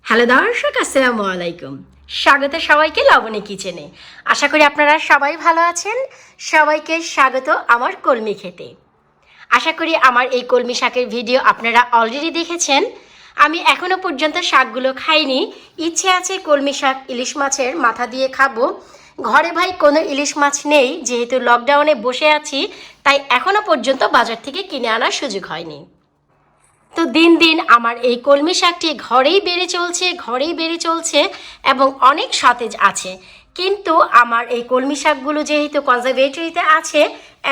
Hello দর্শক, আসসালামু আলাইকুম। স্বাগত সবাইকে লাবণী কিচেনে। আশা করি আপনারা সবাই ভালো আছেন। সবাইকে স্বাগত আমার কলমি খেতে। আশা করি আমার এই কলমি শাকের ভিডিও আপনারা অলরেডি দেখেছেন। আমি এখনও পর্যন্ত শাকগুলো খাইনি। ইচ্ছে আছে কলমি শাক ইলিশ মাছের মাথা দিয়ে খাবো। ঘরে ভাই কোনো ইলিশ মাছ নেই, যেহেতু লকডাউনে বসে আছি, তাই এখনও পর্যন্ত বাজার থেকে কিনে আনার সুযোগ হয়নি। তো দিন দিন আমার এই কলমি শাকটি ঘরেই বেড়ে চলছে এবং অনেক সতেজ আছে। কিন্তু আমার এই কলমি শাকগুলো যেহেতু কনজারভেটরিতে আছে,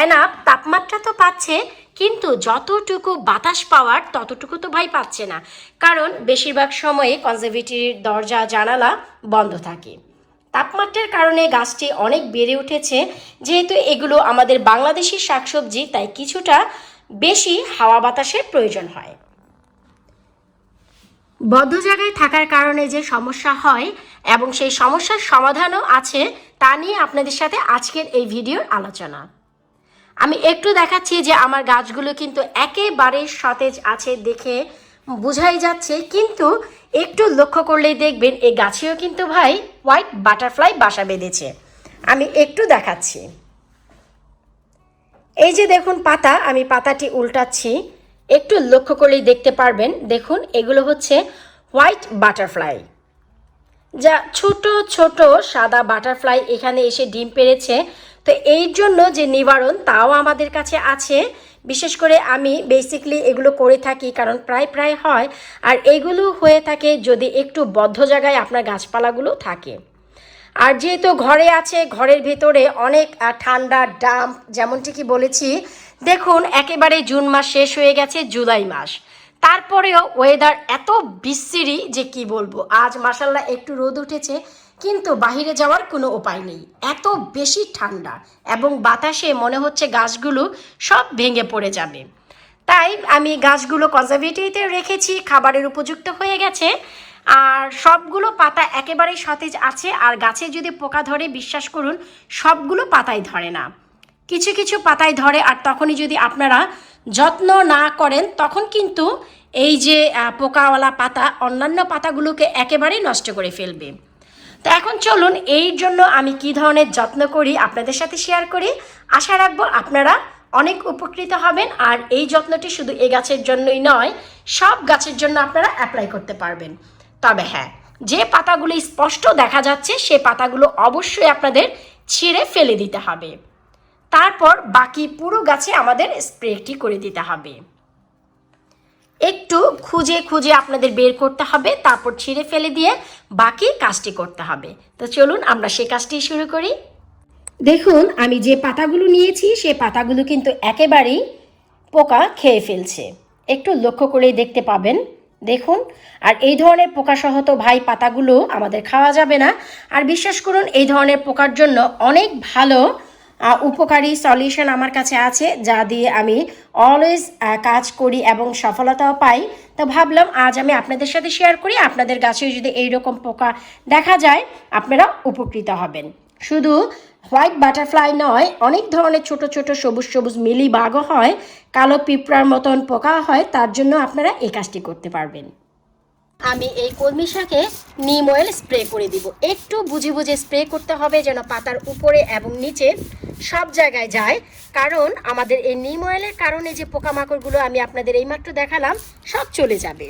এনাফ তাপমাত্রা তো পাচ্ছে, কিন্তু যতটুকু বাতাস পাওয়ার ততটুকু তো ভাই পাচ্ছে না, কারণ বেশিরভাগ সময়ে কনজারভেটরির দরজা জানালা বন্ধ থাকে। তাপমাত্রার কারণে গাছটি অনেক বেড়ে উঠেছে। যেহেতু এগুলো আমাদের বাংলাদেশি শাকসবজি, তাই কিছুটা বেশি হাওয়া বাতাসের প্রয়োজন হয়। বদ্ধ জায়গায় থাকার কারণে যে সমস্যা হয় এবং সেই সমস্যার সমাধানও আছে, তা নিয়ে আপনাদের সাথে আজকের এই ভিডিওর আলোচনা। আমি একটু দেখাচ্ছি যে আমার গাছগুলো কিন্তু একেবারে সতেজ আছে, দেখে বোঝাই যাচ্ছে, কিন্তু একটু লক্ষ্য করলেই দেখবেন এই গাছেও কিন্তু ভাই হোয়াইট বাটারফ্লাই বাসা বেঁধেছে। আমি একটু দেখাচ্ছি, এই যে দেখুন পাতা, আমি পাতাটি উল্টাচ্ছি, একটু লক্ষ্য করলেই দেখতে পারবেন। দেখুন এগুলো হচ্ছে হোয়াইট বাটারফ্লাই, যা ছোট ছোট সাদা বাটারফ্লাই এখানে এসে ডিম পেড়েছে। তো এই জন্য যে নিবারণ তাও আমাদের কাছে আছে। বিশেষ করে আমি বেসিকলি এগুলো করে থাকি, কারণ প্রায় হয়। আর এইগুলো হয়ে থাকে যদি একটু বদ্ধ জায়গায় আপনার গাছপালাগুলো থাকে। আর যেহেতু ঘরে আছে, ঘরের ভেতরে অনেক ঠান্ডা ডাম্প, যেমনটি কি বলেছি, দেখুন একেবারে জুন মাস শেষ হয়ে গেছে, জুলাই মাস, তারপরেও ওয়েদার এত বিশ্রী যে কি বলবো। আজ মাশাল্লাহ একটু রোদ উঠেছে, কিন্তু বাইরে যাওয়ার কোনো উপায় নেই, এত বেশি ঠান্ডা এবং বাতাসে মনে হচ্ছে গাছগুলো সব ভেঙে পড়ে যাবে। তাই আমি গাছগুলো কনজারভেটরিতে রেখেছি, খাবারের উপযুক্ত হয়ে গেছে, আর সবগুলো পাতা একেবারেই সতেজ আছে। আর গাছে যদি পোকা ধরে, বিশ্বাস করুন সবগুলো পাতায় ধরে না, কিছু কিছু পাতায় ধরে। আর তখনই যদি আপনারা যত্ন না করেন, তখন কিন্তু এই যে পোকাওয়ালা পাতা অন্যান্য পাতাগুলোকে একেবারেই নষ্ট করে ফেলবে। তো এখন চলুন এই জন্য আমি কি ধরনের যত্ন করি আপনাদের সাথে শেয়ার করি। আশা রাখবো আপনারা অনেক উপকৃত হবেন। আর এই যত্নটি শুধু এই গাছের জন্যই নয়, সব গাছের জন্য আপনারা অ্যাপ্লাই করতে পারবেন। তবে হ্যাঁ, যে পাতাগুলো স্পষ্ট দেখা যাচ্ছে সে পাতাগুলো অবশ্যই আপনাদের ছিঁড়ে ফেলে দিতে হবে। তারপর বাকি পুরো গাছে আমাদের স্প্রেটি করে দিতে হবে। একটু খুঁজে খুঁজে আপনাদের বের করতে হবে, তারপর ছিঁড়ে ফেলে দিয়ে বাকি কাজটি করতে হবে। তো চলুন আমরা সেই কাজটি শুরু করি। দেখুন আমি যে পাতাগুলো নিয়েছি সে পাতাগুলো কিন্তু একেবারেই পোকা খেয়ে ফেলছে, একটু লক্ষ্য করেই দেখতে পাবেন। দেখুন, আর এই ধরনের পোকাসহ তো ভাই পাতাগুলো আমাদের খাওয়া যাবে না। আর বিশ্বাস করুন এই ধরনের পোকার জন্য অনেক ভালো উপকারী সলিউশন আমার কাছে আছে, যা দিয়ে আমি অলওয়েজ কাজ করি এবং সফলতাও পাই। তো ভাবলাম আজ আমি আপনাদের সাথে শেয়ার করি। আপনাদের গাছেও যদি এইরকম পোকা দেখা যায়, আপনারা উপকৃত হবেন। শুধু হোয়াইট বাটারফ্লাই নয়, অনেক ধরনের ছোট ছোট সবুজ সবুজ মিলি বাগও হয়, কালো পিঁপড়ার মতন পোকা হয়, তার জন্য আপনারা এই কাজটি করতে পারবেন। আমি এই কলমি শাকে নিম অয়েল স্প্রে করে দিব। একটু বুঝে বুঝে স্প্রে করতে হবে, যেন পাতার উপরে এবং নিচে সব জায়গায় যায়, কারণ আমাদের এই নিম অয়েলের কারণে যে পোকামাকড়গুলো আমি আপনাদের এইমাত্র দেখালাম সব চলে যাবে।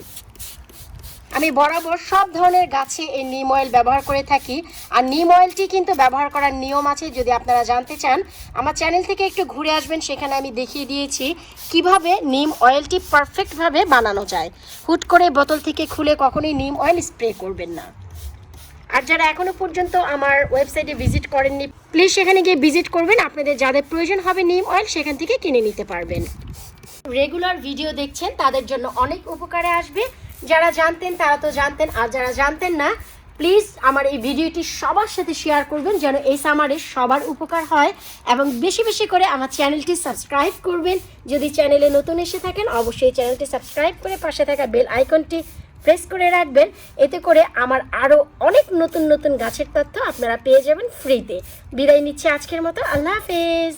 আমি বরাবর সব ধরনের গাছে এই নিম অয়েল ব্যবহার করে থাকি। আর নিম অয়েলটি কিন্তু ব্যবহার করার নিয়ম আছে, যদি আপনারা জানতে চান আমার চ্যানেল থেকে একটু ঘুরে আসবেন, সেখানে আমি দেখিয়ে দিয়েছি কিভাবে নিম অয়েলটি পারফেক্টভাবে বানানো যায়। হুট করে বোতল থেকে খুলে কখনোই নিম অয়েল স্প্রে করবেন না। আর যারা এখনও পর্যন্ত আমার ওয়েবসাইটে ভিজিট করেননি, প্লিজ সেখানে গিয়ে ভিজিট করবেন। আপনাদের যাদের প্রয়োজন হবে নিম অয়েল, সেখান থেকে কিনে নিতে পারবেন। রেগুলার ভিডিও দেখছেন তাদের জন্য অনেক উপকারে আসবে। যারা জানতেন তারা তো জানতেন, আর যারা জানতেন না, প্লিজ আমার এই ভিডিওটি সবার সাথে শেয়ার করবেন, যেন এই সামারে সবার উপকার হয়। এবং বেশি বেশি করে আমার চ্যানেলটি সাবস্ক্রাইব করবেন। যদি চ্যানেলে নতুন এসে থাকেন, অবশ্যই চ্যানেলটি সাবস্ক্রাইব করে পাশে থাকা বেল আইকনটি প্রেস করে রাখবেন। এতে করে আমার আরও অনেক নতুন নতুন গাছের তথ্য আপনারা পেয়ে যাবেন ফ্রিতে। বিদায় নিচ্ছি আজকের মতো, আল্লাহ হাফেজ।